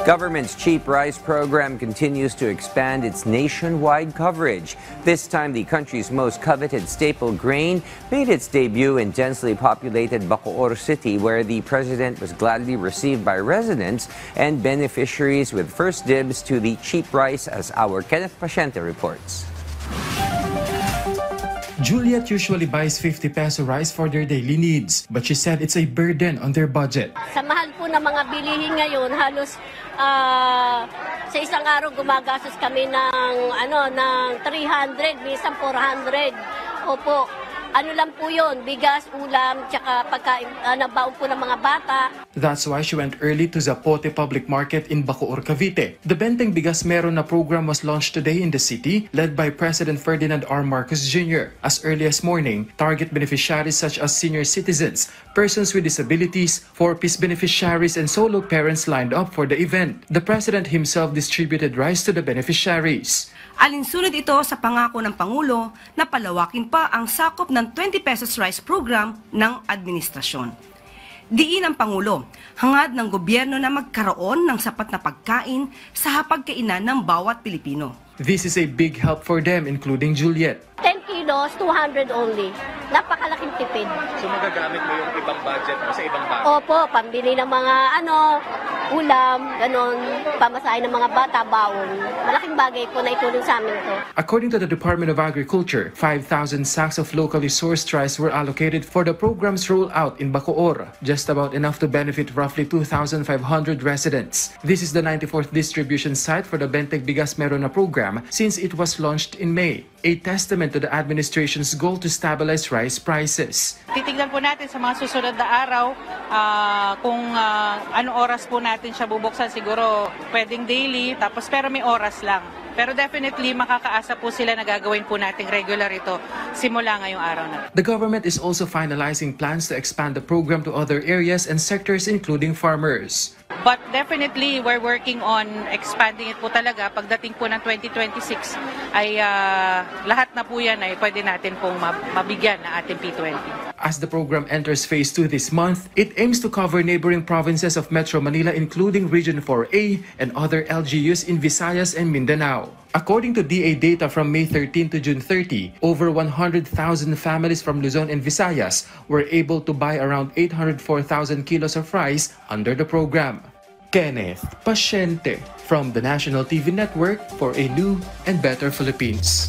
Government's cheap rice program continues to expand its nationwide coverage. This time, the country's most coveted staple grain made its debut in densely populated Bacoor City, where the president was gladly received by residents and beneficiaries with first dibs to the cheap rice, as our Kenneth Paciente reports. Juliet usually buys 50 peso rice for their daily needs, but she said it's a burden on their budget. Sa mahal po ng mga bilihin ngayon, halos sa isang araw gumagastos kami ng 300, minsan 400. Opo. Ano lang po yun, bigas, ulam, tsaka pagkain, baon po ng mga bata. That's why she went early to Zapote Public Market in Bacoor, Cavite. The Benteng Bigas Meron Na program was launched today in the city, led by President Ferdinand R. Marcos Jr. As early as morning, target beneficiaries such as senior citizens, persons with disabilities, 4-piece beneficiaries, and solo parents lined up for the event. The President himself distributed rice to the beneficiaries. Alinsunod ito sa pangako ng Pangulo na palawakin pa ang sakop ng 20 pesos rice program ng administrasyon. Diin ang Pangulo, hangad ng gobyerno na magkaroon ng sapat na pagkain sa hapagkainan ng bawat Pilipino. This is a big help for them, including Juliet. 10 kilos, 200 only. Napakalaking tipid. So magagamit mo yung ibang budget mo sa ibang bagay? Opo, pambili ng mga ulam, ganon, pamasahe ng mga bata, baon. Malaking bagay po na itulong sa amin to. According to the Department of Agriculture, 5,000 sacks of locally sourced rice were allocated for the program's rollout in Bacoor, just about enough to benefit roughly 2,500 residents. This is the 94th distribution site for the Benteng Bigas Meron Na program since it was launched in May, a testament to the administration's goal to stabilize rice prices. Titignan po natin sa mga susunod na araw kung ano oras po natin siya bubuksan. Siguro pwedeng daily, pero may oras lang. Pero definitely makakaasa po sila na gagawin po nating regular ito simula ngayong araw na. The government is also finalizing plans to expand the program to other areas and sectors including farmers. But definitely, we're working on expanding it po talaga. Pagdating po ng 2026, ay lahat na po yan ay pwede natin pong mabigyan ng ating P20. As the program enters Phase 2 this month, it aims to cover neighboring provinces of Metro Manila, including Region 4A and other LGUs in Visayas and Mindanao. According to DA data from May 13 to June 30, over 100,000 families from Luzon and Visayas were able to buy around 804,000 kilos of rice under the program. Kenneth Paciente from the National TV Network for a new and better Philippines.